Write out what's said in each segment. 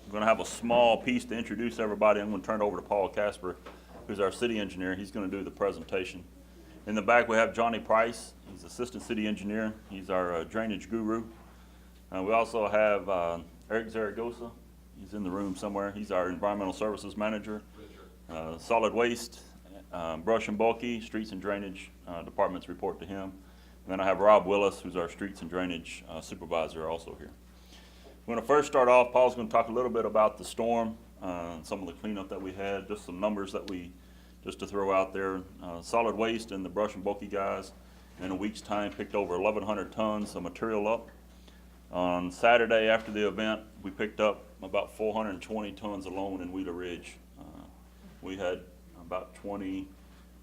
I'm going to have a small piece to introduce everybody. I'm going to turn it over to Paul Casper, who's our city engineer. He's going to do the presentation. In the back, we have Johnny Price. He's assistant city engineer. He's our drainage guru. We also have Eric Zaragoza. He's in the room somewhere. He's our environmental services manager. Solid waste, brush and bulky, streets and drainage departments report to him. And then I have Rob Willis, who's our streets and drainage supervisor, also here. We're going to first start off. Paul's going to talk a little bit about the storm, some of the cleanup that we had, just some numbers that just to throw out there. Solid waste and the brush and bulky guys in a week's time picked over 1,100 tons of material up. On Saturday after the event, we picked up about 420 tons alone in Wheeler Ridge. We had about 20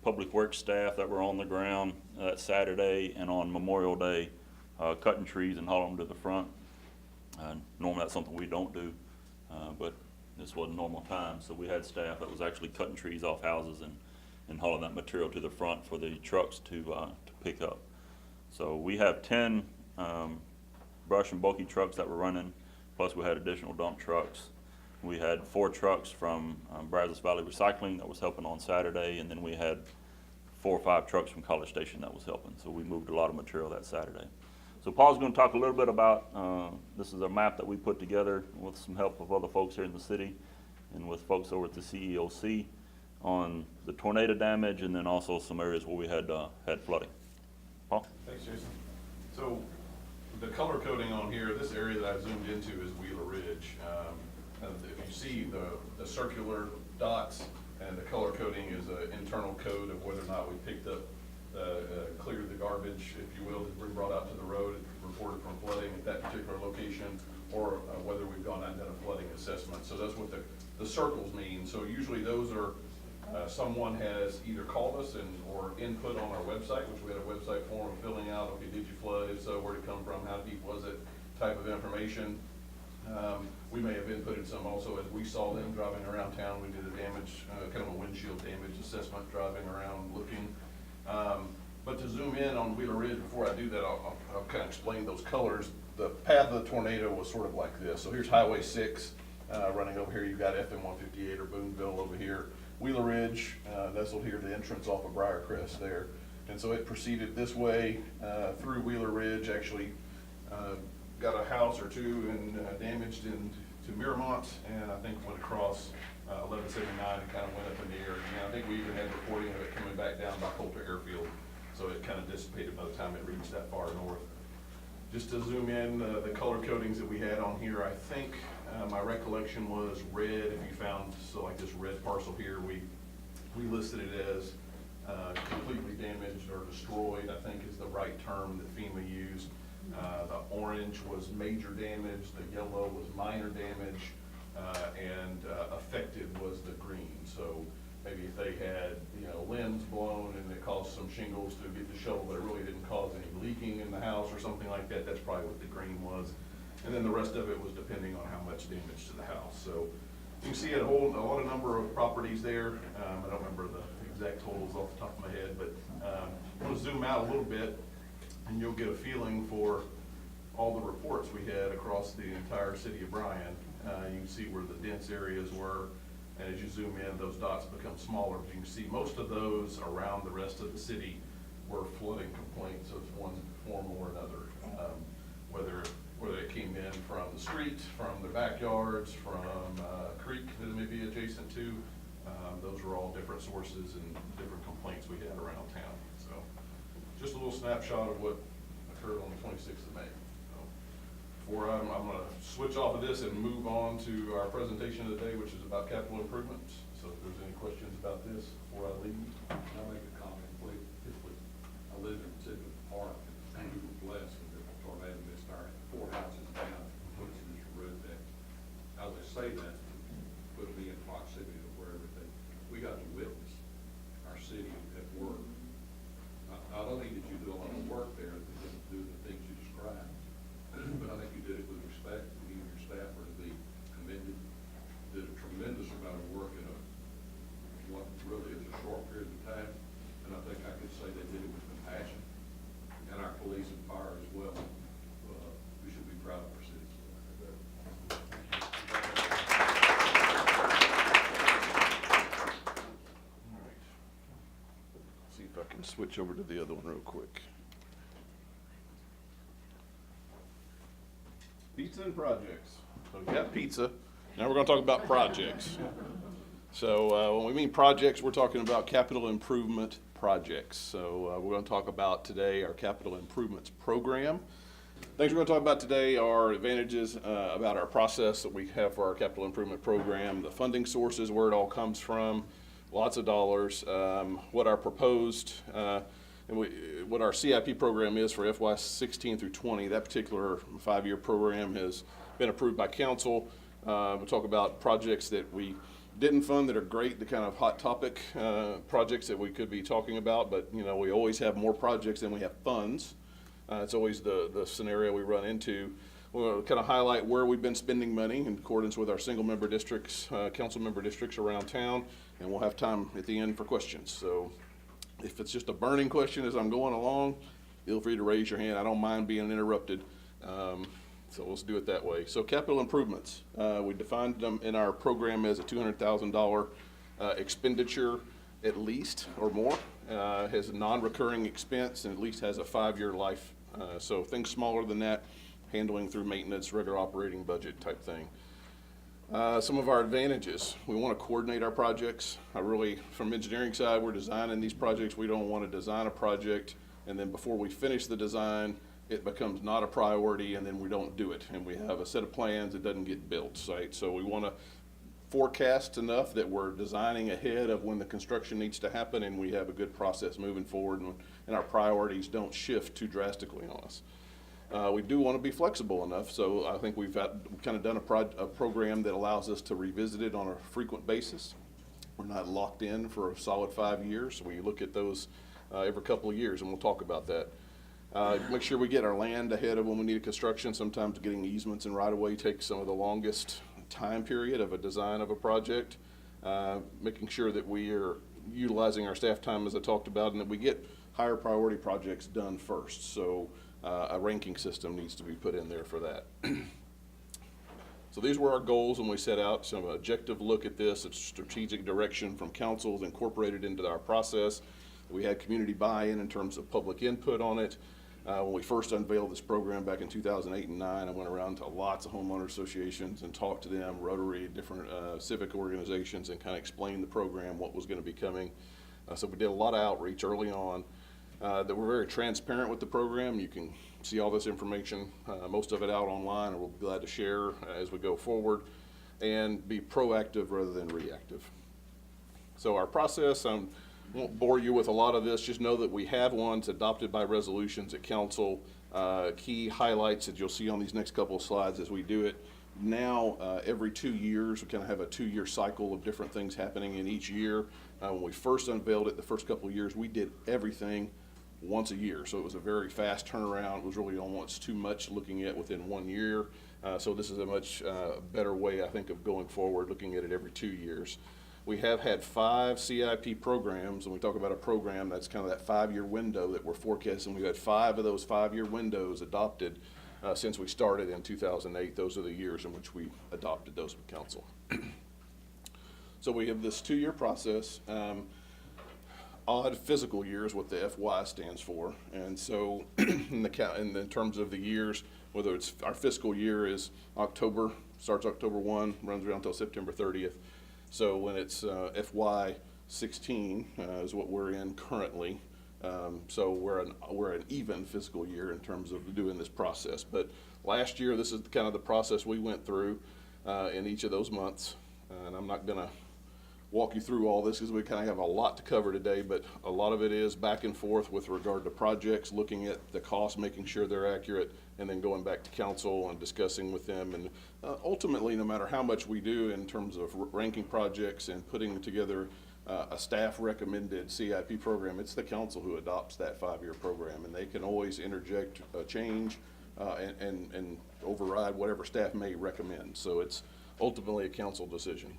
public works staff that were on the ground that Saturday and on Memorial Day cutting trees and hauling them to the front. Normally that's something we don't do, but this wasn't normal time, so we had staff that was actually cutting trees off houses and hauling that material to the front for the trucks to pick up. So we have 10 brush and bulky trucks that were running, plus we had additional dump trucks. We had 4 trucks from Brazos Valley Recycling that was helping on Saturday, and then we had 4 or 5 trucks from College Station that was helping. So we moved a lot of material that Saturday. So Paul's going to talk a little bit about, this is a map that we put together with some help of other folks here in the city and with folks over at the CEOC on the tornado damage, and then also some areas where we had flooding. Paul? Thanks, Jason. So the color coding on here, this area that I zoomed into is Wheeler Ridge. If you see the circular dots, and the color coding is an internal code of whether or not we picked up, cleared the garbage, if you will, that's been brought out to the road, reported from flooding at that particular location, or whether we've gone out and done a flooding assessment. So that's what the circles mean. So usually those are, someone has either called us or input on our website, which we had a website form filling out, okay, did you flood? If so, where'd it come from? How deep was it? Type of information. We may have inputted some also as we saw them driving around town. We did a damage, kind of a windshield damage assessment driving around looking. But to zoom in on Wheeler Ridge, before I do that, I'll kind of explain those colors. The path of the tornado was sort of like this. So here's Highway 6 running over here. You've got FM 158 or Boonville over here. Wheeler Ridge, nestled here, the entrance off of Briarcrest there. And so it proceeded this way through Wheeler Ridge, actually got a house or two and damaged to Miramont, and I think went across 1179 and kind of went up in the air. And I think we even had reporting of it coming back down by Coulter Airfield, so it kind of dissipated by the time it reached that far north. Just to zoom in, the color codings that we had on here, I think my recollection was red. If you found, so like this red parcel here, we listed it as completely damaged or destroyed, I think is the right term that FEMA used. The orange was major damage, the yellow was minor damage, and affected was the green. So maybe if they had, limbs blown and it caused some shingles to get the shovel, but it really didn't cause any leaking in the house or something like that, that's probably what the green was. And then the rest of it was depending on how much damage to the house. So you can see a lot of number of properties there. I don't remember the exact totals off the top of my head, but I'm going to zoom out a little bit, and you'll get a feeling for all the reports we had across the entire city of Bryan. You can see where the dense areas were, and as you zoom in, those dots become smaller. But you can see most of those around the rest of the city were flooding complaints of one form or another. Whether it came in from the street, from the backyards, from a creek that it may be adjacent to, those were all different sources and different complaints we had around town. So just a little snapshot of what occurred on the 26th of May. So before I'm going to switch off of this and move on to our presentation of the day, which is about capital improvements. So if there's any questions about this before I leave. I'll make a comment. I live in Pacific Park, and we were blessed with the tornado missed our 4 houses down, put us in this roof deck. As I say that, put me in proximity to where everything, we got to witness our city at work. Not only did you do a lot of work there to do the things you described, but I think you did it with respect, and you and your staff are to be commended. Did a tremendous amount of work in what really is a short period of time, and I think I could say they did it with compassion, and our police and fire as well. We should be proud of our city. switch over to the other one real quick. Pizza and projects. So we got pizza. Now we're going to talk about projects. So when we mean projects, we're talking about capital improvement projects. So we're going to talk about today our capital improvements program. Things we're going to talk about today are advantages about our process that we have for our capital improvement program, the funding sources, where it all comes from, lots of dollars, what our proposed what our CIP program is for FY 16 through 20. That particular 5-year program has been approved by council. We'll talk about projects that we didn't fund that are great, the kind of hot topic projects that we could be talking about, but you know, we always have more projects than we have funds. It's always the scenario we run into. We'll kind of highlight where we've been spending money in accordance with our single member districts, council member districts around town, and we'll have time at the end for questions. So if it's just a burning question as I'm going along, feel free to raise your hand. I don't mind being interrupted. So let's do it that way. So capital improvements, we defined them in our program as a $200,000 expenditure at least or more, has a non-recurring expense, and at least has a 5-year life. So things smaller than that, handling through maintenance, regular operating budget type thing. Some of our advantages, we want to coordinate our projects. From engineering side, we're designing these projects. We don't want to design a project and then before we finish the design, it becomes not a priority and then we don't do it. And we have a set of plans that doesn't get built, right? So we want to forecast enough that we're designing ahead of when the construction needs to happen and we have a good process moving forward and our priorities don't shift too drastically on us. We do want to be flexible enough, so I think we've kind of done a program that allows us to revisit it on a frequent basis. We're not locked in for a solid 5 years. We look at those every couple of years, and we'll talk about that. Make sure we get our land ahead of when we need construction. Sometimes getting easements and right-of-way takes some of the longest time period of a design of a project. Making sure that we are utilizing our staff time, as I talked about, and that we get higher priority projects done first. So a ranking system needs to be put in there for that. So these were our goals when we set out. Some objective look at this. It's strategic direction from council incorporated into our process. We had community buy-in in terms of public input on it. When we first unveiled this program back in 2008 and 2009, I went around to lots of homeowner associations and talked to them, Rotary, different civic organizations, and kind of explained the program, what was going to be coming. So we did a lot of outreach early on. That we're very transparent with the program. You can see all this information, most of it out online, and we'll be glad to share as we go forward, and be proactive rather than reactive. So our process, I won't bore you with a lot of this, just know that we have ones adopted by resolutions at council. Key highlights that you'll see on these next couple of slides as we do it. Now, every 2 years, we kind of have a 2-year cycle of different things happening in each year. When we first unveiled it, the first couple of years, we did everything once a year. So it was a very fast turnaround. It was really almost too much looking at within 1 year. So this is a much better way, I think, of going forward, looking at it every 2 years. We have had 5 CIP programs, and we talk about a program that's kind of that 5-year window that we're forecasting. We've had 5 of those 5-year windows adopted since we started in 2008. Those are the years in which we adopted those with council. So we have this 2-year process. Odd fiscal year is what the FY stands for, and so in terms of the years, whether it's our fiscal year is October, starts October 1, runs around until September 30th. So when it's FY 16 is what we're in currently. So we're an even fiscal year in terms of doing this process. But last year, this is kind of the process we went through in each of those months, and I'm not going to walk you through all this because we kind of have a lot to cover today, but a lot of it is back and forth with regard to projects, looking at the costs, making sure they're accurate, and then going back to council and discussing with them. And ultimately, no matter how much we do in terms of ranking projects and putting together a staff recommended CIP program, it's the council who adopts that 5-year program, and they can always interject a change and override whatever staff may recommend. So it's ultimately a council decision.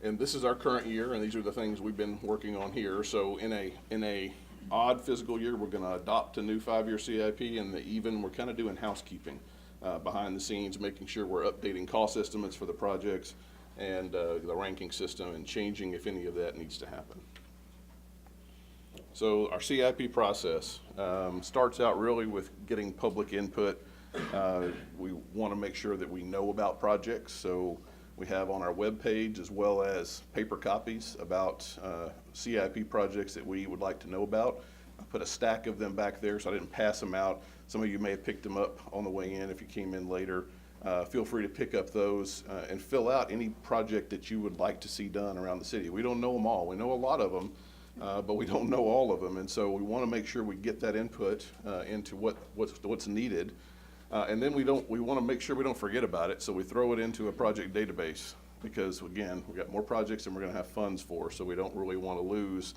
And this is our current year, and these are the things we've been working on here. So in a odd fiscal year, we're going to adopt a new 5-year CIP, and we're kind of doing housekeeping behind the scenes, making sure we're updating cost estimates for the projects and the ranking system and changing if any of that needs to happen. So our CIP process starts out really with getting public input. We want to make sure that we know about projects, so we have on our webpage as well as paper copies about CIP projects that we would like to know about. I put a stack of them back there so I didn't pass them out. Some of you may have picked them up on the way in if you came in later. Feel free to pick up those and fill out any project that you would like to see done around the city. We don't know them all. We know a lot of them. But we don't know all of them, and so we want to make sure we get that input into what's needed, and then we want to make sure we don't forget about it. So we throw it into a project database because, again, we got more projects than we're going to have funds for, so we don't really want to lose,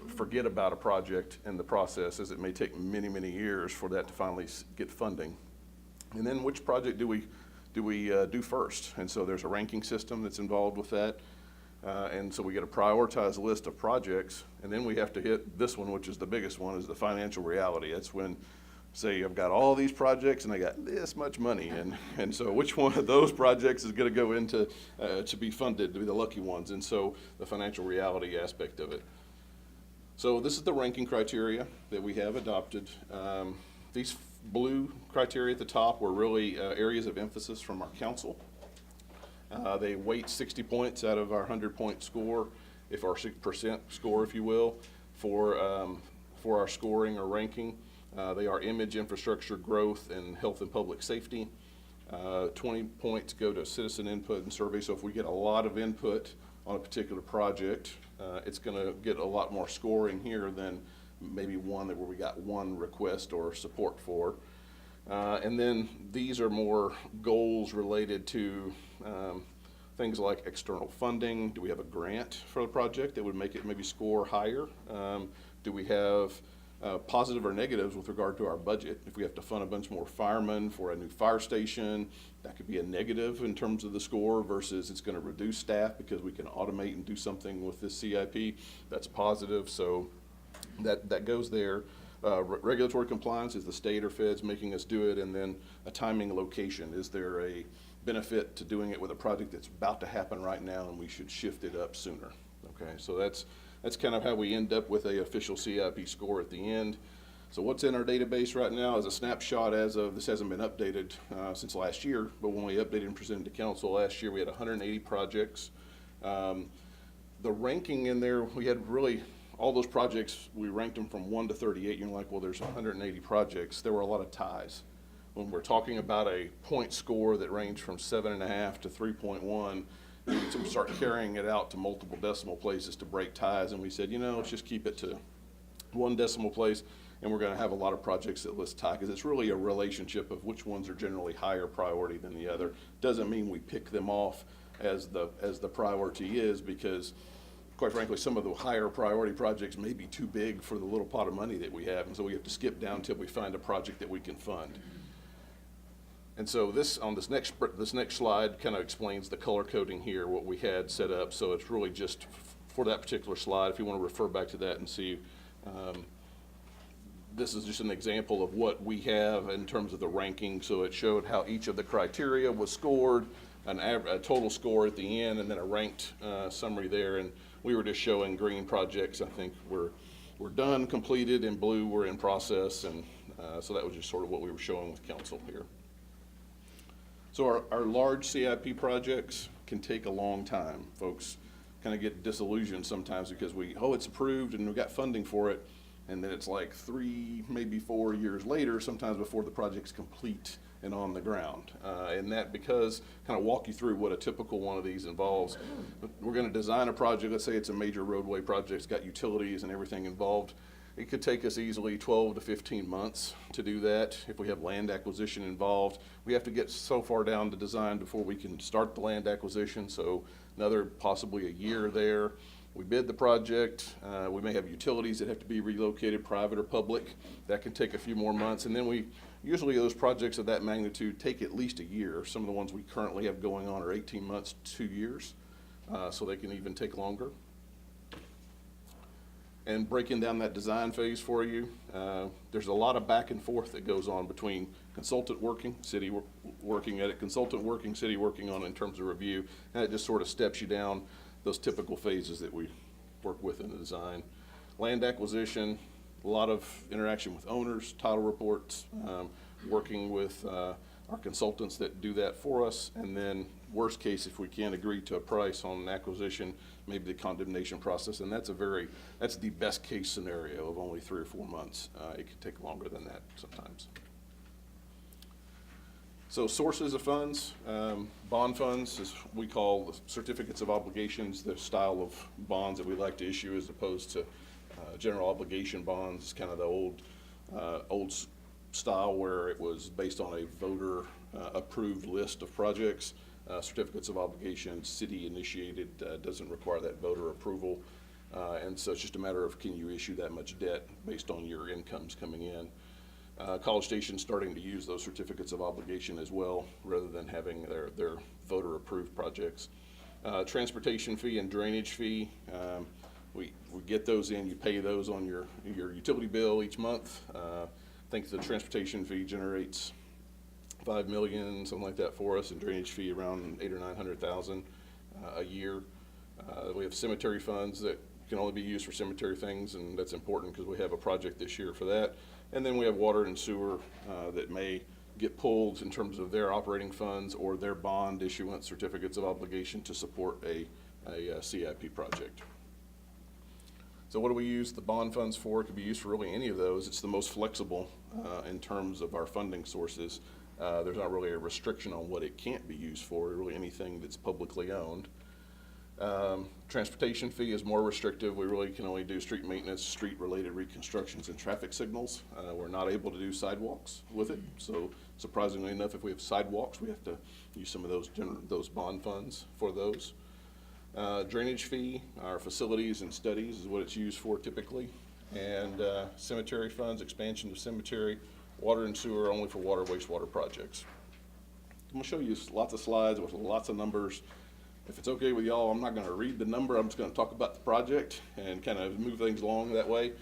forget about a project in the process, as it may take many, many years for that to finally get funding. And then which project do we do first? And so there's a ranking system that's involved with that. And so we get a prioritized list of projects, and then we have to hit this one, which is the biggest one, is the financial reality. That's when, say, I've got all these projects and I got this much money, and so which one of those projects is going to go into to be funded, to be the lucky ones, and so the financial reality aspect of it. So this is the ranking criteria that we have adopted. These blue criteria at the top were really areas of emphasis from our council. They weight 60 points out of our 100-point score, if our 6% score, if you will, for our scoring or ranking. They are image, infrastructure, growth, and health and public safety. 20 points go to citizen input and survey. So if we get a lot of input on a particular project, it's going to get a lot more scoring here than maybe one where we got one request or support for. And then these are more goals related to things like external funding. Do we have a grant for the project that would make it maybe score higher? Do we have positive or negatives with regard to our budget? If we have to fund a bunch more firemen for a new fire station, that could be a negative in terms of the score versus it's going to reduce staff because we can automate and do something with this CIP. That's positive, so that goes there. Regulatory compliance, is the state or feds making us do it? And then a timing location. Is there a benefit to doing it with a project that's about to happen right now and we should shift it up sooner? Okay, so that's kind of how we end up with a official CIP score at the end. So what's in our database right now is a snapshot as of, this hasn't been updated since last year, but when we updated and presented to council last year, we had 180 projects. The ranking in there, we had really, all those projects, we ranked them from 1 to 38. You're like, well, there's 180 projects. There were a lot of ties. When we're talking about a point score that ranged from 7.5 to 3.1, to start carrying it out to multiple decimal places to break ties, and we said, let's just keep it to one decimal place, and we're going to have a lot of projects that list tie, because it's really a relationship of which ones are generally higher priority than the other. Doesn't mean we pick them off as the priority is, because quite frankly, some of the higher priority projects may be too big for the little pot of money that we have, and so we have to skip down until we find a project that we can fund. And so this next slide kind of explains the color coding here, what we had set up. So it's really just for that particular slide. If you want to refer back to that and see, this is just an example of what we have in terms of the ranking. So it showed how each of the criteria was scored, a total score at the end, and then a ranked summary there. And we were just showing green projects, I think, we're done, completed, and blue we're in process. And so that was just sort of what we were showing with council here. So our large CIP projects can take a long time. Folks kind of get disillusioned sometimes because it's approved and we've got funding for it, and then it's like 3, maybe 4 years later, sometimes before the project's complete and on the ground. And that because, kind of walk you through what a typical one of these involves. We're going to design a project, let's say it's a major roadway project, it's got utilities and everything involved. It could take us easily 12 to 15 months to do that. If we have land acquisition involved, we have to get so far down the design before we can start the land acquisition, so another possibly a year there. We bid the project, we may have utilities that have to be relocated, private or public. That can take a few more months, and then usually those projects of that magnitude take at least a year. Some of the ones we currently have going on are 18 months, 2 years, so they can even take longer. And breaking down that design phase for you, there's a lot of back and forth that goes on between consultant working, city working at it, consultant working, city working on it in terms of review, and it just sort of steps you down those typical phases that we work with in the design. land acquisition, a lot of interaction with owners, title reports, working with our consultants that do that for us, and then worst case, if we can't agree to a price on an acquisition, maybe the condemnation process, and that's the best case scenario of only 3 or 4 months. It could take longer than that sometimes. So sources of funds, bond funds, as we call the certificates of obligations, the style of bonds that we like to issue as opposed to general obligation bonds. It's kind of the old style where it was based on a voter approved list of projects. Certificates of obligation, city initiated, doesn't require that voter approval. And so it's just a matter of, can you issue that much debt based on your incomes coming in? College Station's starting to use those certificates of obligation as well, rather than having their voter approved projects. Transportation fee and drainage fee, we get those in, you pay those on your utility bill each month. I think the transportation fee generates $5 million, something like that for us, and drainage fee around $800,000 or $900,000 a year. We have cemetery funds that can only be used for cemetery things, and that's important because we have a project this year for that. And then we have water and sewer that may get pulled in terms of their operating funds or their bond issuance certificates of obligation to support a CIP project. So what do we use the bond funds for? It could be used for really any of those. It's the most flexible in terms of our funding sources. There's not really a restriction on what it can't be used for, really anything that's publicly owned. Transportation fee is more restrictive. We really can only do street maintenance, street-related reconstructions, and traffic signals. We're not able to do sidewalks with it. So surprisingly enough, if we have sidewalks, we have to use some of those bond funds for those. Drainage fee, our facilities and studies is what it's used for typically. And cemetery funds, expansion of cemetery, water and sewer only for water, wastewater projects. I'm gonna show you lots of slides with lots of numbers. If it's okay with y'all, I'm not gonna read the number, I'm just gonna talk about the project and kind of move things along that way.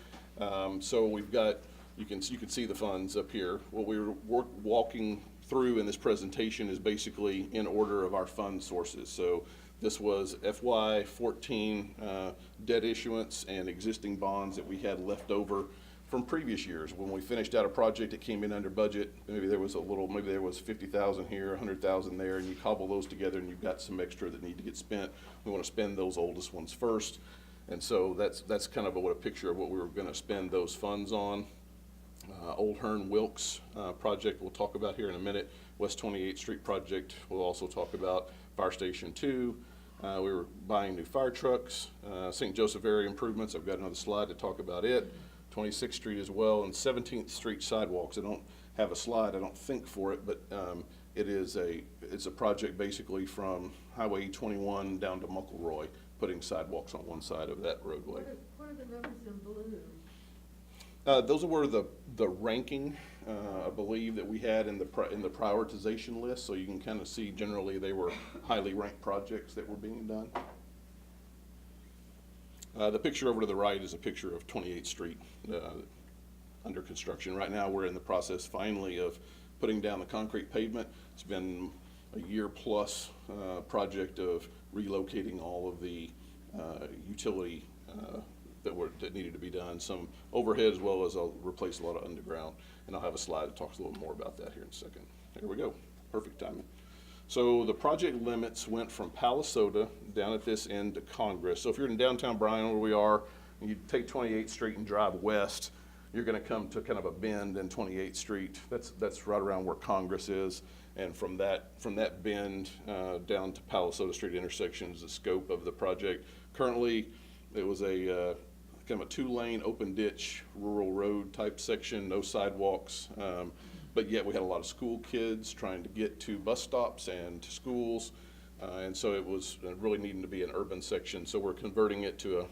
So we've got, you can see the funds up here. What we were walking through in this presentation is basically in order of our fund sources. So this was FY14 debt issuance and existing bonds that we had left over from previous years. When we finished out a project, it came in under budget. Maybe there was $50,000 here, $100,000 there, and you cobble those together and you've got some extra that need to get spent. We want to spend those oldest ones first. And so that's kind of a picture of what we were going to spend those funds on. Old Hearn Wilkes project we'll talk about here in a minute. West 28th Street project we'll also talk about. Fire Station 2. We were buying new fire trucks. St. Joseph area improvements. I've got another slide to talk about it. 26th Street as well, and 17th Street sidewalks. I don't have a slide, I don't think, for it, but it's a project basically from Highway 21 down to Muckleroy, putting sidewalks on one side of that roadway. What are the numbers in blue? Those were the ranking, I believe, that we had in the prioritization list, so you can kind of see generally they were highly ranked projects that were being done. The picture over to the right is a picture of 28th Street under construction. Right now we're in the process finally of putting down the concrete pavement. It's been a year plus project of relocating all of the utility that needed to be done, some overhead as well as I'll replace a lot of underground. And I'll have a slide that talks a little more about that here in a second. There we go, perfect timing. So the project limits went from Palisoda down at this end to Congress. So if you're in downtown Bryan where we are, and you take 28th Street and drive west, you're gonna come to kind of a bend in 28th Street. That's right around where Congress is. And from that bend down to Palisoda Street intersection is the scope of the project. Currently, it was a kind of a 2-lane open ditch rural road type section, no sidewalks. But yet we had a lot of school kids trying to get to bus stops and to schools. And so it was really needing to be an urban section. So we're converting it to a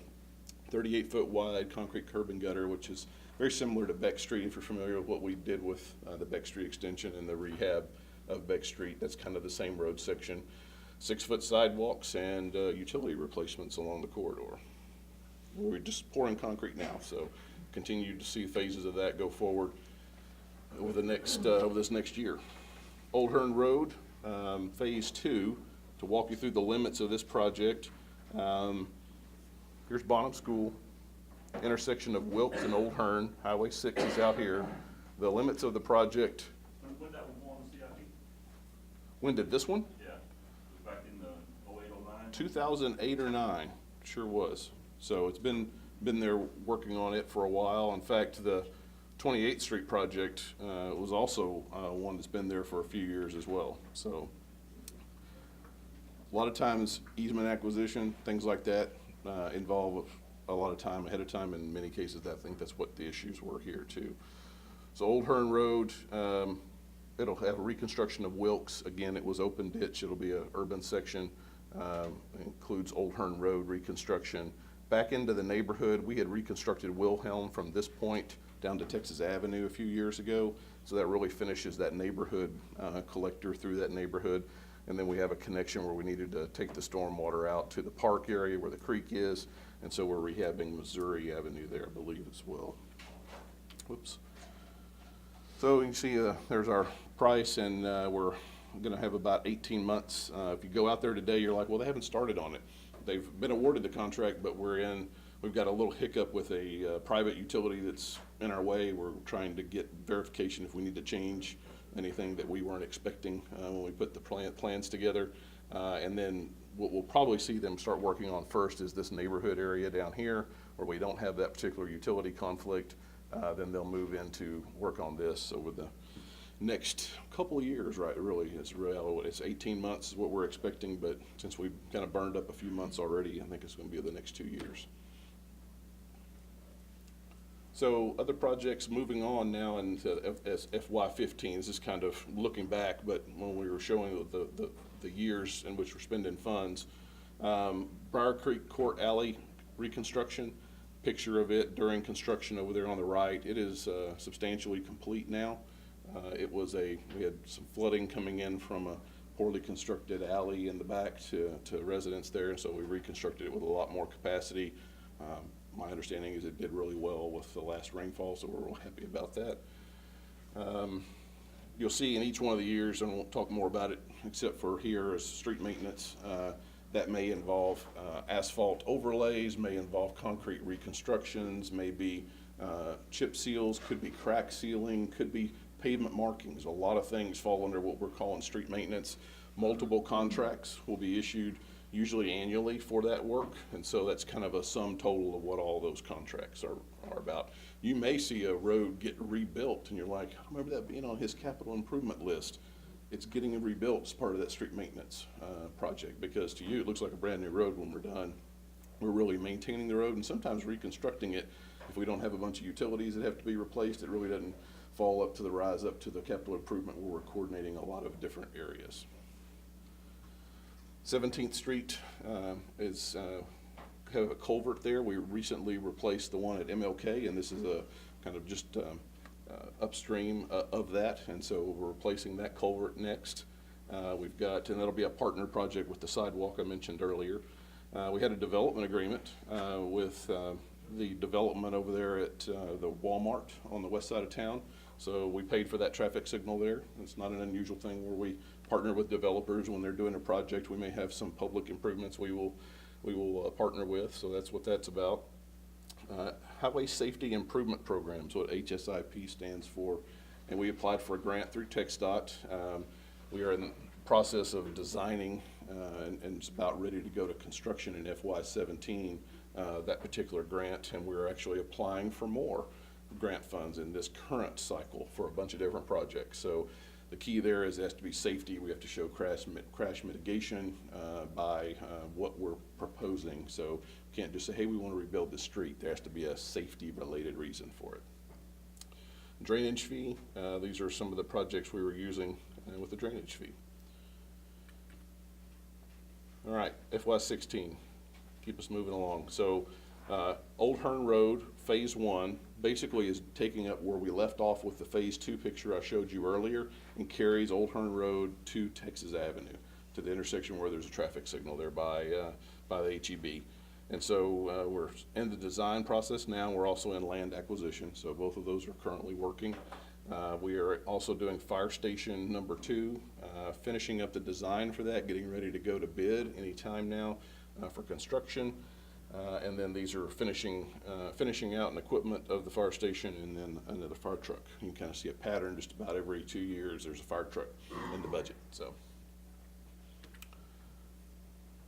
38-foot wide concrete curb and gutter, which is very similar to Beck Street. If you're familiar with what we did with the Beck Street extension and the rehab of Beck Street, that's kind of the same road section. 6-foot sidewalks and utility replacements along the corridor. We're just pouring concrete now, so continue to see phases of that go forward over this next year. Old Hearn Road, phase 2, to walk you through the limits of this project. Here's Bonham School. intersection of Wilkes and Old Hearn. Highway 6 is out here. The limits of the project, When that was on the CIP? when did this one? Yeah, it was back in the 08, 09. 2008 or 9, sure was. So it's been there working on it for a while. In fact, the 28th Street project was also one that's been there for a few years as well. So a lot of times easement acquisition, things like that involve a lot of time ahead of time. In many cases, I think that's what the issues were here too. So Old Hearn Road, it'll have a reconstruction of Wilkes. Again, it was open ditch. It'll be an urban section. Includes Old Hearn Road reconstruction. Back into the neighborhood, we had reconstructed Wilhelm from this point down to Texas Avenue a few years ago. So that really finishes that neighborhood collector through that neighborhood. And then we have a connection where we needed to take the stormwater out to the park area where the creek is. And so we're rehabbing Missouri Avenue there, I believe, as well. Whoops. So you can see there's our price, and we're going to have about 18 months. If you go out there today, you're like, well, they haven't started on it. They've been awarded the contract, but we've got a little hiccup with a private utility that's in our way. We're trying to get verification if we need to change anything that we weren't expecting when we put the plans together. And then what we'll probably see them start working on first is this neighborhood area down here where we don't have that particular utility conflict. Then they'll move into work on this over the next couple of years, right? Really, it's 18 months is what we're expecting, but since we've kind of burned up a few months already, I think it's going to be the next 2 years. So other projects moving on now into FY15. This is kind of looking back, but when we were showing the years in which we're spending funds, Briar Creek Court Alley reconstruction. Picture of it during construction over there on the right. It is substantially complete now. We had some flooding coming in from a poorly constructed alley in the back to residents there, and so we reconstructed it with a lot more capacity. My understanding is it did really well with the last rainfall, so we're real happy about that. You'll see in each one of the years, and I won't talk more about it except for here is street maintenance. That may involve asphalt overlays, may involve concrete reconstructions, may be chip seals, could be crack sealing, could be pavement markings. A lot of things fall under what we're calling street maintenance. Multiple contracts will be issued usually annually for that work, and so that's kind of a sum total of what all those contracts are about. You may see a road get rebuilt and you're like, I remember that being on his capital improvement list. It's getting rebuilt as part of that street maintenance project, because to you it looks like a brand new road when we're done. We're really maintaining the road and sometimes reconstructing it. If we don't have a bunch of utilities that have to be replaced, it really doesn't rise up to the capital improvement where we're coordinating a lot of different areas. 17th Street is have a culvert there. We recently replaced the one at MLK, and this is a kind of just upstream of that, and so we're replacing that culvert next. We've got, and that'll be a partner project with the sidewalk I mentioned earlier. We had a development agreement with the development over there at the Walmart on the west side of town. So we paid for that traffic signal there. It's not an unusual thing where we partner with developers when they're doing a project. We may have some public improvements we will partner with, so that's what that's about. Highway Safety Improvement Program is what HSIP stands for, and we applied for a grant through TxDOT. We are in the process of designing and it's about ready to go to construction in FY17, that particular grant, and we're actually applying for more grant funds in this current cycle for a bunch of different projects. So the key there is it has to be safety. We have to show crash mitigation by what we're proposing. So we can't just say, hey, we want to rebuild the street. There has to be a safety related reason for it. Drainage fee, these are some of the projects we were using with the drainage fee. All right, FY16, keep us moving along. So Old Hearn Road, phase 1, basically is taking up where we left off with the phase 2 picture I showed you earlier, and carries Old Hearn Road to Texas Avenue, to the intersection where there's a traffic signal there by the HEB. And so we're in the design process now. We're also in land acquisition, so both of those are currently working. We are also doing fire station number 2, finishing up the design for that, getting ready to go to bid anytime now for construction. And then these are finishing out an equipment of the fire station and then another fire truck. You can kind of see a pattern just about every 2 years, there's a fire truck in the budget, so.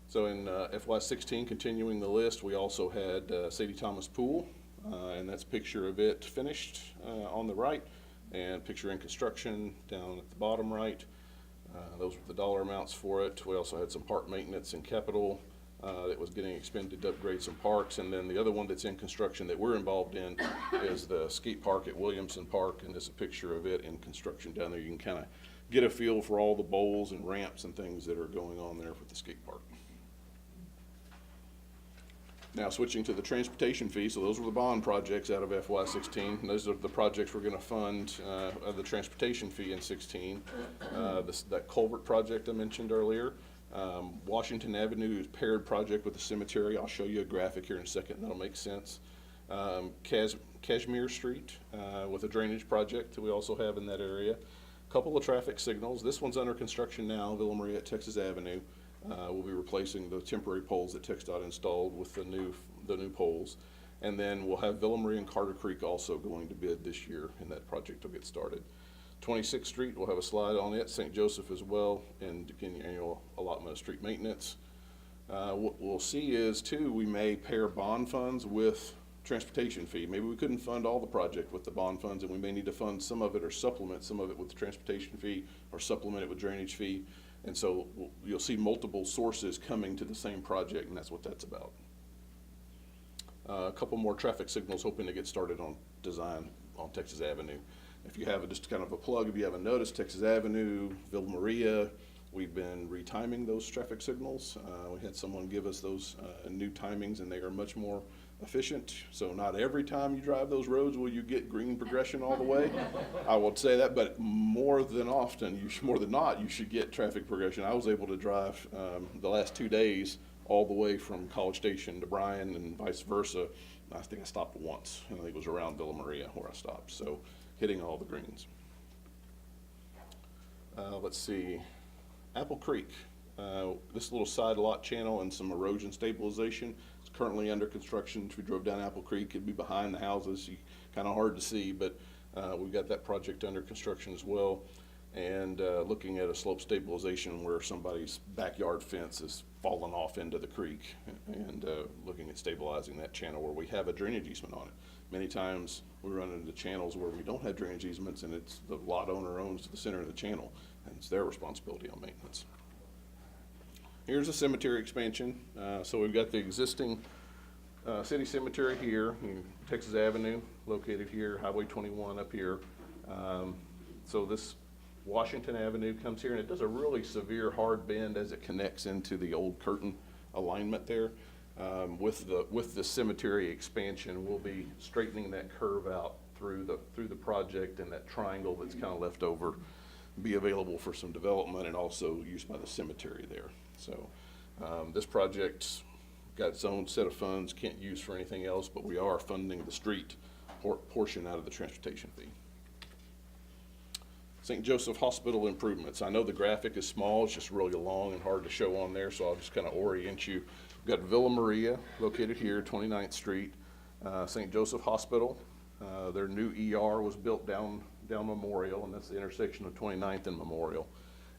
So in FY16, continuing the list, we also had Sadie Thomas Pool, and that's a picture of it finished on the right, and picture in construction down at the bottom right. Those were the dollar amounts for it. We also had some park maintenance and capital that was getting expended to upgrade some parks, and then the other one that's in construction that we're involved in is the skate park at Williamson Park, and there's a picture of it in construction down there. You can kind of get a feel for all the bowls and ramps and things that are going on there with the skate park. Now switching to the transportation fee, so those were the bond projects out of FY16. And those are the projects we're going to fund of the transportation fee in 16. That culvert project I mentioned earlier. Washington Avenue is paired project with the cemetery. I'll show you a graphic here in a second that'll make sense. Cashmere Street with a drainage project that we also have in that area. A couple of traffic signals. This one's under construction now, Villa Maria at Texas Avenue. We'll be replacing the temporary poles that TxDOT installed with the new poles. And then we'll have Villa Maria and Carter Creek also going to bid this year, and that project will get started. 26th Street, we'll have a slide on it, St. Joseph as well, and again, annual allotment of street maintenance. What we'll see is too, we may pair bond funds with transportation fee. Maybe we couldn't fund all the project with the bond funds, and we may need to fund some of it or supplement some of it with the transportation fee or supplement it with drainage fee. And so you'll see multiple sources coming to the same project, and that's what that's about. A couple more traffic signals hoping to get started on design on Texas Avenue. If you have just kind of a plug, if you haven't noticed, Texas Avenue, Villa Maria, we've been retiming those traffic signals. We had someone give us those new timings, and they are much more efficient. So not every time you drive those roads will you get green progression all the way. I would say that, but more than not, you should get traffic progression. I was able to drive the last 2 days all the way from College Station to Bryan and vice versa. I think I stopped once, and I think it was around Villa Maria where I stopped. So hitting all the greens. Let's see, Apple Creek. This little side lot channel and some erosion stabilization. It's currently under construction. If we drove down Apple Creek, it'd be behind the houses. Kind of hard to see, but we've got that project under construction as well. And looking at a slope stabilization where somebody's backyard fence is fallen off into the creek, and looking at stabilizing that channel where we have a drainage easement on it. Many times we run into channels where we don't have drainage easements, and it's the lot owner owns the center of the channel, and it's their responsibility on maintenance. Here's a cemetery expansion. So we've got the existing city cemetery here, Texas Avenue located here, Highway 21 up here. So this Washington Avenue comes here, and it does a really severe hard bend as it connects into the old curtain alignment there. With the cemetery expansion, we'll be straightening that curve out through the project, and that triangle that's kind of left over be available for some development and also used by the cemetery there. So this project's got its own set of funds, can't use for anything else, but we are funding the street portion out of the transportation fee. St. Joseph Hospital improvements. I know the graphic is small, it's just really long and hard to show on there, so I'll just kind of orient you. We've got Villa Maria located here, 29th Street, St. Joseph Hospital. Their new ER was built down Memorial, and that's the intersection of 29th and Memorial.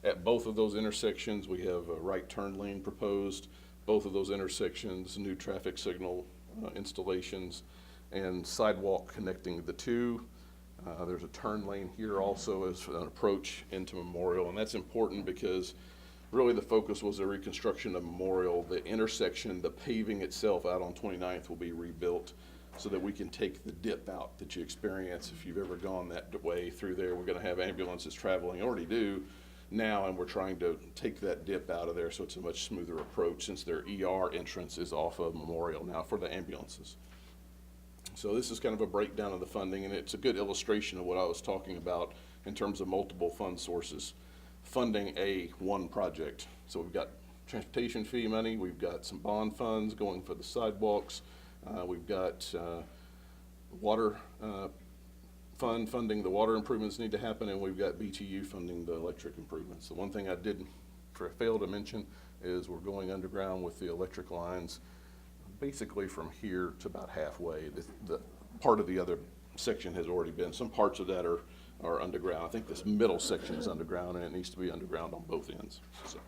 At both of those intersections, we have a right turn lane proposed. Both of those intersections, new traffic signal installations, and sidewalk connecting the two. There's a turn lane here also as an approach into Memorial, and that's important because really the focus was the reconstruction of Memorial. The intersection, the paving itself out on 29th will be rebuilt so that we can take the dip out that you experience if you've ever gone that way through there. We're going to have ambulances traveling, already do now, and we're trying to take that dip out of there so it's a much smoother approach since their ER entrance is off of Memorial now for the ambulances. So this is kind of a breakdown of the funding, and it's a good illustration of what I was talking about in terms of multiple fund sources funding one project. So we've got transportation fee money, we've got some bond funds going for the sidewalks, we've got water fund funding the water improvements need to happen, and we've got BTU funding the electric improvements. The one thing I did fail to mention is we're going underground with the electric lines basically from here to about halfway. The part of the other section has already been, some parts of that are underground. I think this middle section is underground, and it needs to be underground on both ends. So.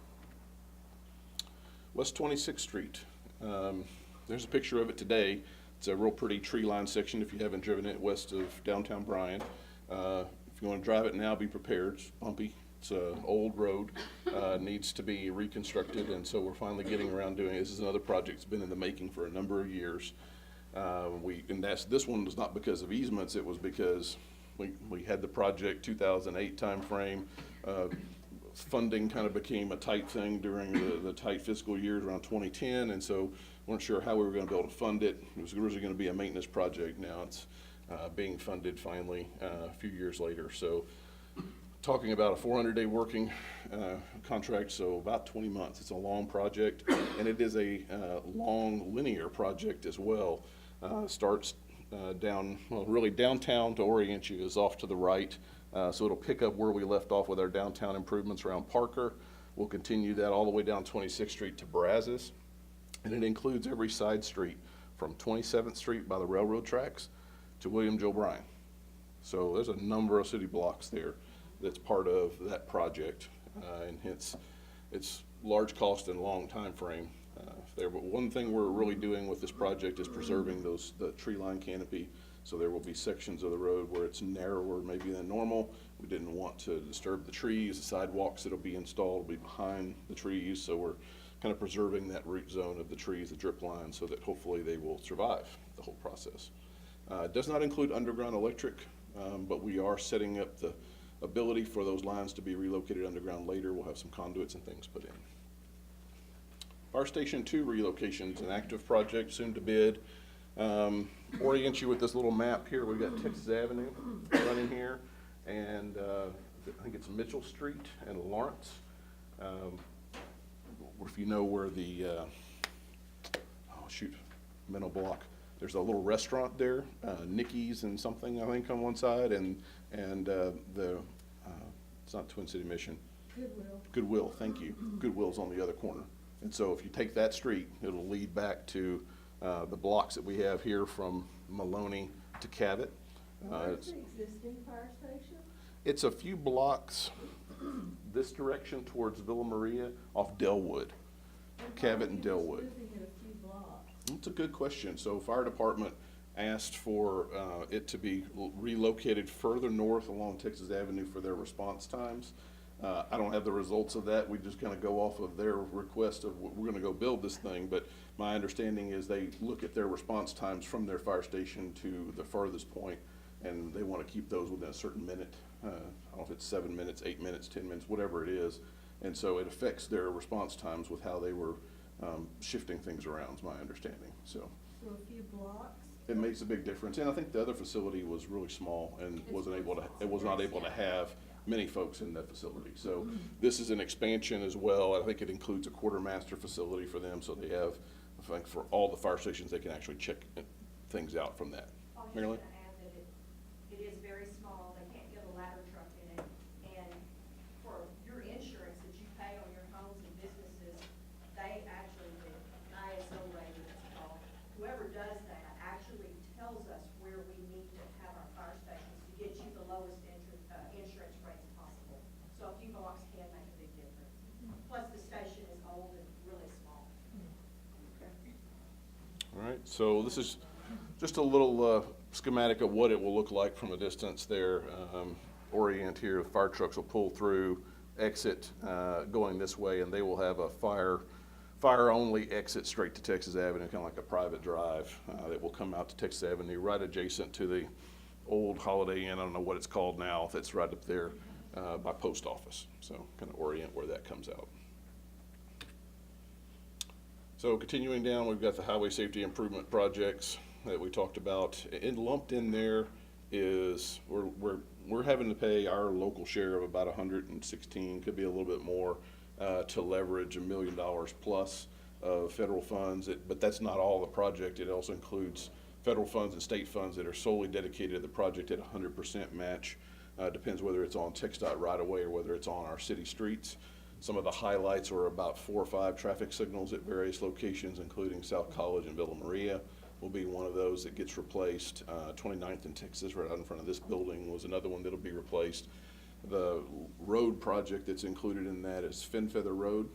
West 26th Street. There's a picture of it today. It's a real pretty tree-lined section if you haven't driven it west of downtown Bryan. If you want to drive it now, be prepared. It's bumpy. It's an old road, needs to be reconstructed, and so we're finally getting around doing it. This is another project that's been in the making for a number of years. This one was not because of easements, it was because we had the project 2008 timeframe. Funding kind of became a tight thing during the tight fiscal years around 2010, and so weren't sure how we were going to be able to fund it. It was originally going to be a maintenance project. Now it's being funded finally a few years later. So talking about a 400-day working contract, so about 20 months. It's a long project, and it is a long linear project as well. Starts really downtown to orient you is off to the right. So it'll pick up where we left off with our downtown improvements around Parker. We'll continue that all the way down 26th Street to Brazos. And it includes every side street from 27th Street by the railroad tracks to William Joe Bryan. So there's a number of city blocks there that's part of that project, and hence its large cost and long time frame there. But one thing we're really doing with this project is preserving the tree line canopy. So there will be sections of the road where it's narrower maybe than normal. We didn't want to disturb the trees. The sidewalks that'll be installed will be behind the trees. So we're kind of preserving that root zone of the trees, the drip line, so that hopefully they will survive the whole process. It does not include underground electric, but we are setting up the ability for those lines to be relocated underground later. We'll have some conduits and things put in. Fire Station 2 relocation is an active project, soon to bid. Orient you with this little map here. We've got Texas Avenue running here, and I think it's Mitchell Street and Lawrence. If you know where the, mental block. There's a little restaurant there, Nikki's and something, I think, on one side, and it's not Twin City Mission. Goodwill, thank you. Goodwill's on the other corner. And so if you take that street, it'll lead back to the blocks that we have here from Maloney to Cabot. Where's the existing fire station? It's a few blocks this direction towards Villa Maria off Delwood, Cabot and Delwood. Moving it a few blocks. That's a good question. So fire department asked for it to be relocated further north along Texas Avenue for their response times. I don't have the results of that. We just kind of go off of their request of we're going to go build this thing, but my understanding is they look at their response times from their fire station to the furthest point, and they want to keep those within a certain minute. I don't know if it's 7 minutes, 8 minutes, 10 minutes, whatever it is. And so it affects their response times with how they were shifting things around, is my understanding. So a few blocks? it makes a big difference. And I think the other facility was really small and was not able to have many folks in that facility. So this is an expansion as well. I think it includes a quartermaster facility for them, so they have, I think, for all the fire stations, they can actually check things out from that. I was just Marilyn? gonna add that it is very small, they can't get a ladder truck in it, and for your insurance that you pay on your homes and businesses, they actually, the ISO rating it's called, whoever does that actually tells us where we need to have our fire stations to get you the lowest insurance rates possible. So a few blocks can make a big difference. Plus, the station is old and really small. All right, so this is just a little schematic of what it will look like from a distance there. Orient here, the fire trucks will pull through, exit going this way, and they will have a fire-only exit straight to Texas Avenue, kind of like a private drive that will come out to Texas Avenue, right adjacent to the old Holiday Inn. I don't know what it's called now. That's right up there by post office. So kind of orient where that comes out. So continuing down, we've got the highway safety improvement projects that we talked about. And lumped in there is we're having to pay our local share of about 116, could be a little bit more, to leverage $1 million plus of federal funds. But that's not all the project. It also includes federal funds and state funds that are solely dedicated to the project at 100% match. Depends whether it's on TxDOT right away or whether it's on our city streets. Some of the highlights are about 4 or 5 traffic signals at various locations, including South College and Villa Maria will be one of those that gets replaced. 29th and Texas, right out in front of this building, was another one that'll be replaced. The road project that's included in that is Finfeather Road,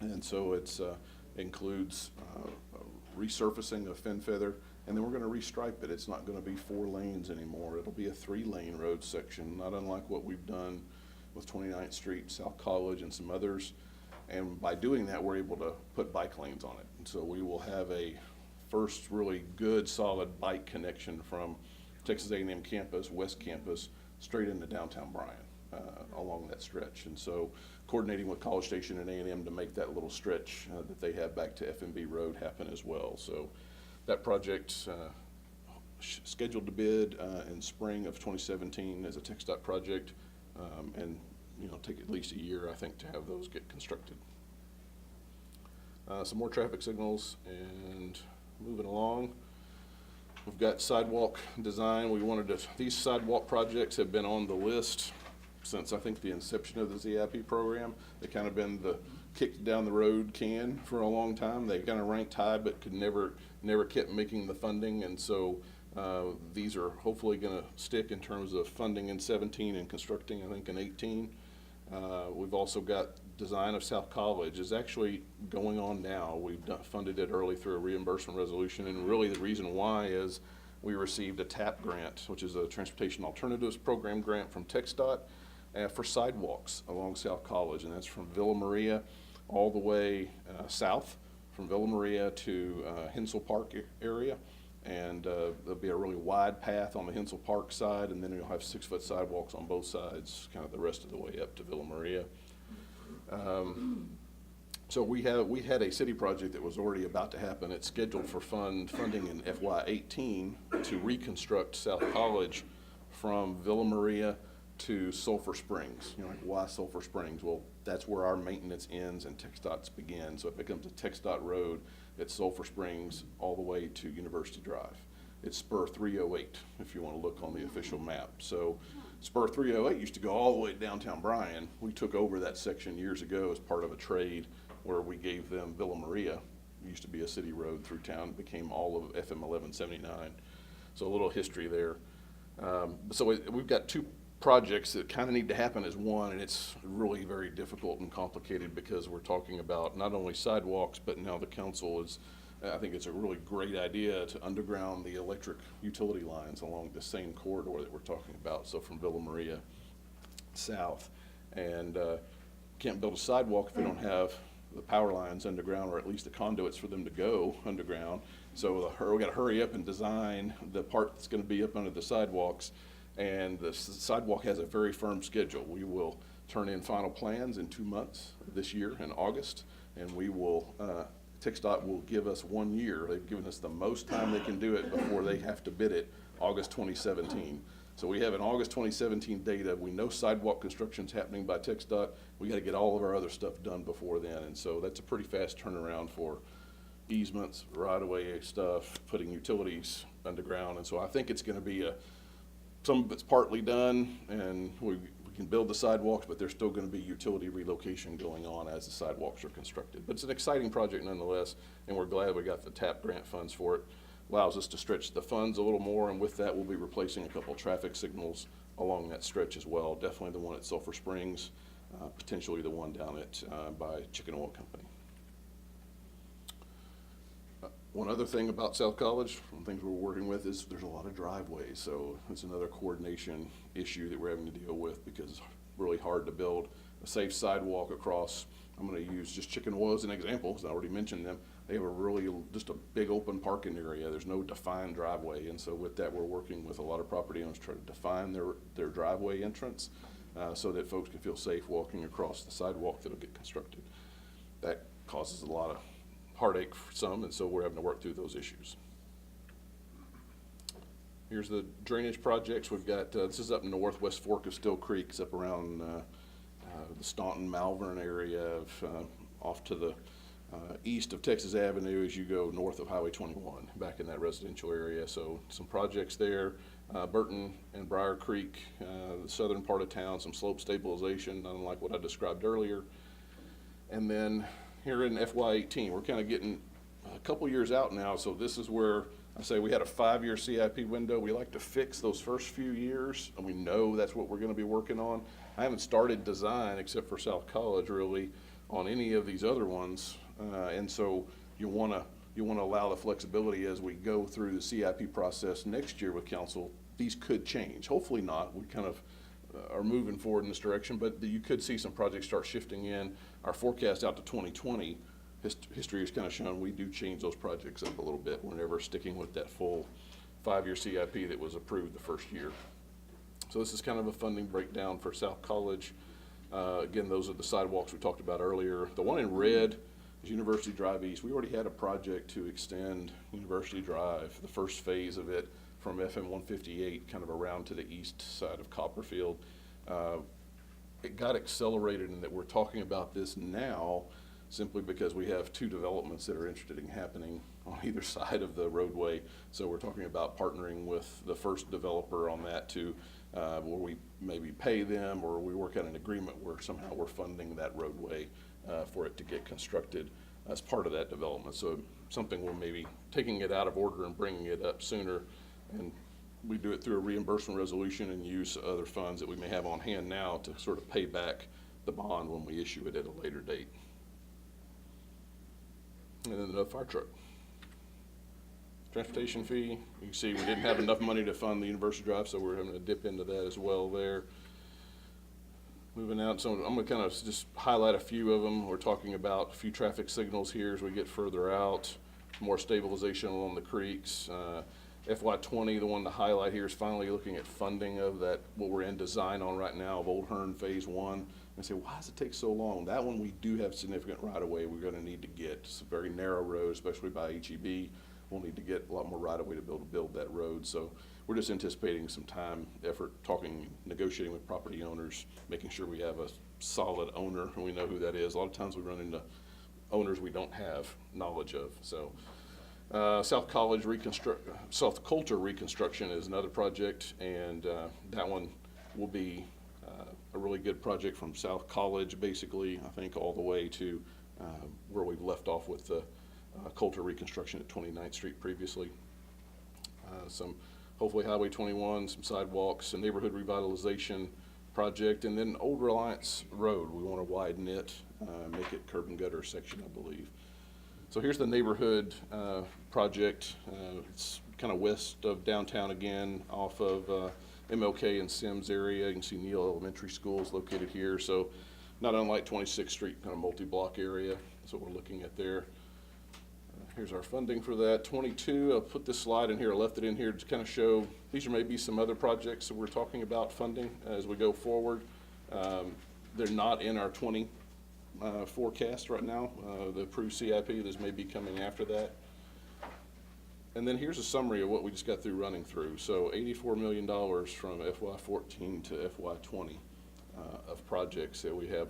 and so it's includes resurfacing of Finfeather, and then we're going to restripe it. It's not going to be 4 lanes anymore. It'll be a 3-lane road section, not unlike what we've done with 29th Street, South College, and some others. And by doing that, we're able to put bike lanes on it. And so we will have a first really good, solid bike connection from Texas A&M campus, West Campus, straight into downtown Bryan along that stretch. And so coordinating with College Station and A&M to make that little stretch that they have back to FMB Road happen as well. So that project scheduled to bid in spring of 2017 as a TxDOT project, and take at least a year, I think, to have those get constructed. Some more traffic signals, and moving along, we've got sidewalk design. These sidewalk projects have been on the list since I think the inception of the ZIP program. They kind of been the kicked down the road can for a long time. They kind of ranked high, but could never kept making the funding, and so these are hopefully going to stick in terms of funding in 17 and constructing, I think, in 18. We've also got design of South College is actually going on now. We've funded it early through a reimbursement resolution, and really the reason why is we received a TAP grant, which is a Transportation Alternatives Program grant from TxDOT for sidewalks along South College, and that's from Villa Maria all the way south, from Villa Maria to Hensel Park area. And there'll be a really wide path on the Hensel Park side, and then you'll have 6-foot sidewalks on both sides, kind of the rest of the way up to Villa Maria. So we had a city project that was already about to happen. It's scheduled for funding in FY18 to reconstruct South College from Villa Maria to Sulphur Springs. Like, why Sulphur Springs? Well, that's where our maintenance ends and TxDOT's begin. So it becomes a TxDOT road at Sulphur Springs all the way to University Drive. It's spur 308 if you want to look on the official map. So spur 308 used to go all the way to downtown Bryan. We took over that section years ago as part of a trade where we gave them Villa Maria. It used to be a city road through town. It became all of FM 1179. So a little history there. So we've got 2 projects that kind of need to happen as one, and it's really very difficult and complicated because we're talking about not only sidewalks, but now the council is, I think it's a really great idea to underground the electric utility lines along the same corridor that we're talking about, so from Villa Maria south. And can't build a sidewalk if we don't have the power lines underground, or at least the conduits for them to go underground. So we got to hurry up and design the part that's going to be up under the sidewalks. And the sidewalk has a very firm schedule. We will turn in final plans in 2 months this year in August, and we will, TxDOT will give us 1 year. They've given us the most time they can do it before they have to bid it, August 2017. So we have an August 2017 data. We know sidewalk construction's happening by TxDOT. We got to get all of our other stuff done before then, and so that's a pretty fast turnaround for easements, right-of-way stuff, putting utilities underground, and so I think it's going to be some of it's partly done, and we can build the sidewalks, but there's still going to be utility relocation going on as the sidewalks are constructed. But it's an exciting project nonetheless, and we're glad we got the TAP grant funds for it. Allows us to stretch the funds a little more, and with that we'll be replacing a couple traffic signals along that stretch as well. Definitely the one at Sulphur Springs, potentially the one down at by Chicken Oil Company. One other thing about South College, one of the things we're working with is there's a lot of driveways, so it's another coordination issue that we're having to deal with because it's really hard to build a safe sidewalk across. I'm going to use just Chicken Oil as an example because I already mentioned them. They have just a big open parking area. There's no defined driveway, and so with that we're working with a lot of property owners to try to define their driveway entrance so that folks can feel safe walking across the sidewalk that'll get constructed. That causes a lot of heartache for some, and so we're having to work through those issues. Here's the drainage projects. We've got, this is up northwest fork of Still Creek. It's up around the Staunton, Malvern area of, off to the east of Texas Avenue as you go north of Highway 21, back in that residential area. So some projects there. Burton and Briar Creek, the southern part of town, some slope stabilization, unlike what I described earlier. And then here in FY18, we're kind of getting a couple years out now, so this is where I say we had a 5-year CIP window. We like to fix those first few years, and we know that's what we're going to be working on. I haven't started design, except for South College, really, on any of these other ones, and so you want to allow the flexibility as we go through the CIP process next year with council. These could change. Hopefully not. We kind of are moving forward in this direction, but you could see some projects start shifting in. Our forecast out to 2020, history has kind of shown we do change those projects up a little bit. We're never sticking with that full 5-year CIP that was approved the first year. So this is kind of a funding breakdown for South College. Again, those are the sidewalks we talked about earlier. The one in red is University Drive East. We already had a project to extend University Drive, the first phase of it, from FM 158 kind of around to the east side of Copperfield. It got accelerated in that we're talking about this now simply because we have 2 developments that are interested in happening on either side of the roadway. So we're talking about partnering with the first developer on that to where we maybe pay them, or we work out an agreement where somehow we're funding that roadway for it to get constructed as part of that development. So something we're maybe taking it out of order and bringing it up sooner, and we do it through a reimbursement resolution and use other funds that we may have on hand now to sort of pay back the bond when we issue it at a later date. And then the fire truck. Transportation fee, you can see we didn't have enough money to fund the University Drive, so we're having to dip into that as well there. Moving out, so I'm gonna kind of just highlight a few of them. We're talking about a few traffic signals here as we get further out, more stabilization along the creeks. FY20, the one to highlight here is finally looking at funding of that, what we're in design on right now of Old Hearn Phase 1. And say, why does it take so long? That one we do have significant right-of-way we're gonna need to get. It's a very narrow road, especially by HEB. We'll need to get a lot more right-of-way to be able to build that road. So we're just anticipating some time, effort, negotiating with property owners, making sure we have a solid owner and we know who that is. A lot of times we run into owners we don't have knowledge of. So South Coulter reconstruction is another project, and that one will be a really good project from South College, basically, I think, all the way to where we've left off with the Coulter reconstruction at 29th Street previously. Some, hopefully, Highway 21, some sidewalks, a neighborhood revitalization project, and then Old Reliance Road. We want to widen it, make it curb and gutter section, I believe. So here's the neighborhood project. It's kind of west of downtown again, off of MLK and Sims area. You can see Neal Elementary School is located here. So not unlike 26th Street, kind of multi-block area. That's what we're looking at there. Here's our funding for that. 22, I'll put this slide in here, I left it in here to kind of show, these are maybe some other projects that we're talking about funding as we go forward. They're not in our 20 forecast right now, the approved CIP. This may be coming after that. And then here's a summary of what we just got through running through. So $84 million from FY14 to FY20 of projects that we have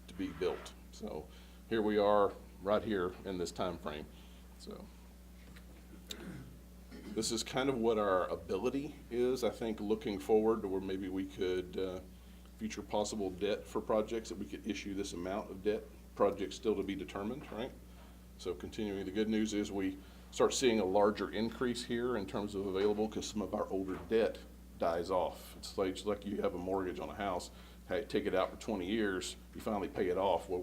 to be built. So here we are right here in this time frame. So this is kind of what our ability is, I think, looking forward to where maybe we could future possible debt for projects, that we could issue this amount of debt, projects still to be determined, right? So continuing, the good news is we start seeing a larger increase here in terms of available because some of our older debt dies off. It's like you have a mortgage on a house, hey, take it out for 20 years, you finally pay it off. Well,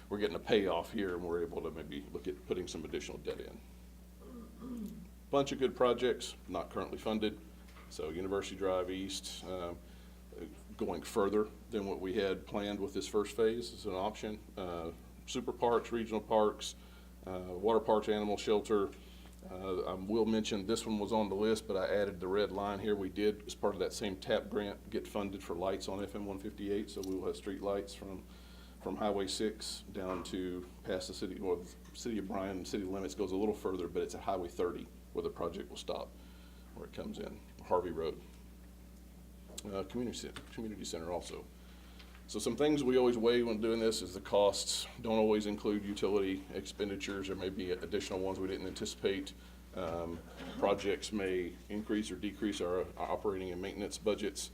we're getting a payoff here, and we're able to maybe look at putting some additional debt in. Bunch of good projects, not currently funded. So University Drive East, going further than what we had planned with this first phase is an option. Super parks, regional parks, water parks, animal shelter. I will mention this one was on the list, but I added the red line here. We did, as part of that same TAP grant, get funded for lights on FM 158, so we will have street lights from Highway 6 down to past the city, or the city of Bryan. City limits goes a little further, but it's at Highway 30 where the project will stop, where it comes in, Harvey Road. Community center also. So some things we always weigh when doing this is the costs. Don't always include utility expenditures. There may be additional ones we didn't anticipate. Projects may increase or decrease our operating and maintenance budgets.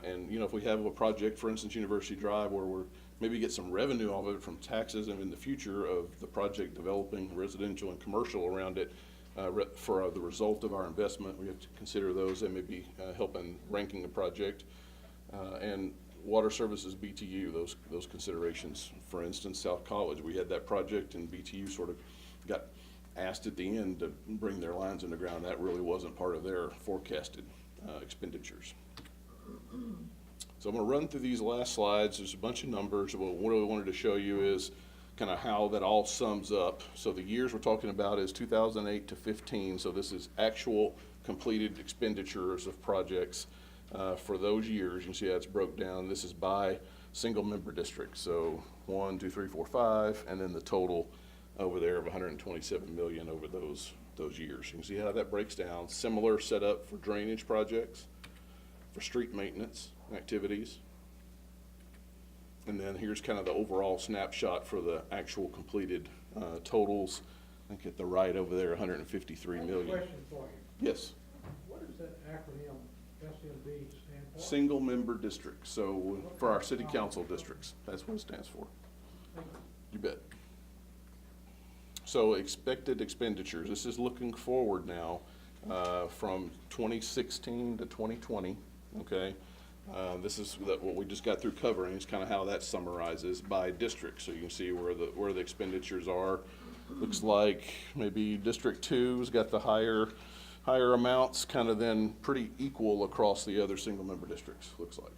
And, you know, if we have a project, for instance, University Drive, where we're maybe get some revenue off of it from taxes and in the future of the project developing residential and commercial around it, for the result of our investment, we have to consider those that may be helping ranking the project. And water services BTU, those considerations. For instance, South College, we had that project and BTU sort of got asked at the end to bring their lines underground. That really wasn't part of their forecasted expenditures. So I'm going to run through these last slides. There's a bunch of numbers. What I wanted to show you is kind of how that all sums up. So the years we're talking about is 2008 to 15. So this is actual completed expenditures of projects for those years. You can see how it's broke down. This is by single member district. So 1, 2, 3, 4, 5, and then the total over there of 127 million over those years. You can see how that breaks down. Similar setup for drainage projects, for street maintenance activities. And then here's kind of the overall snapshot for the actual completed totals. I think at the right over there, 153 million. Question for you. Yes. What does that acronym SMD stand for? Single member district. So for our city council districts, that's what it stands for. You bet. So expected expenditures. This is looking forward now from 2016 to 2020. Okay. This is what we just got through covering. It's kind of how that summarizes by district. So you can see where the expenditures are. Looks like maybe District 2's got the higher amounts, kind of then pretty equal across the other single member districts, looks like.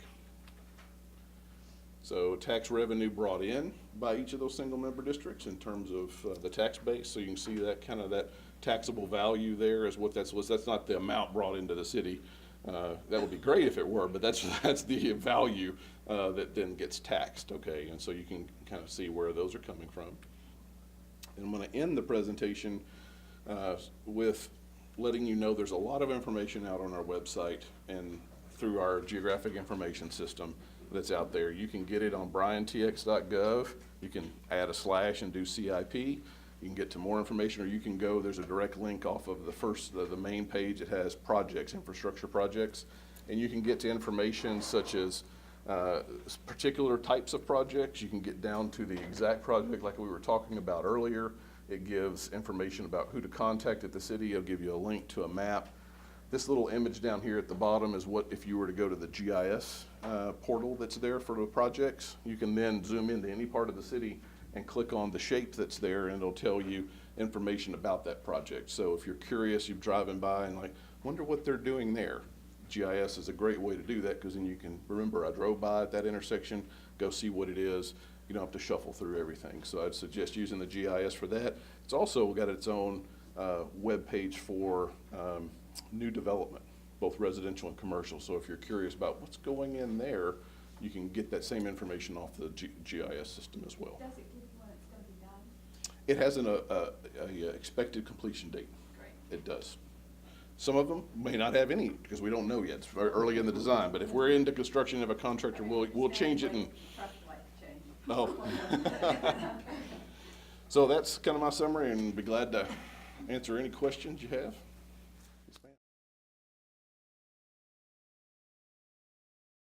So tax revenue brought in by each of those single member districts in terms of the tax base. So you can see that kind of that taxable value there is what that's not the amount brought into the city. That would be great if it were, but that's the value that then gets taxed, okay? And so you can kind of see where those are coming from. And I'm going to end the presentation with letting you know there's a lot of information out on our website and through our geographic information system that's out there. You can get it on bryantx.gov. You can add a slash and do CIP. You can get to more information, or you can go, there's a direct link off of the main page. It has projects, infrastructure projects, and you can get to information such as particular types of projects. You can get down to the exact project like we were talking about earlier. It gives information about who to contact at the city. It'll give you a link to a map. This little image down here at the bottom is what if you were to go to the GIS portal that's there for the projects. You can then zoom into any part of the city and click on the shape that's there, and it'll tell you information about that project. So if you're curious, you're driving by and like, wonder what they're doing there. GIS is a great way to do that, because then you can remember I drove by at that intersection, go see what it is. You don't have to shuffle through everything. So I'd suggest using the GIS for that. It's also got its own web page for new development, both residential and commercial. So if you're curious about what's going in there, you can get that same information off the GIS system as well. Does it give you when it's gonna be done? It has a expected completion date. Great. It does. Some of them may not have any, because we don't know yet. It's very early in the design. But if we're into construction of a contractor, we'll change it. And oh. So that's kind of my summary, and be glad to answer any questions you have.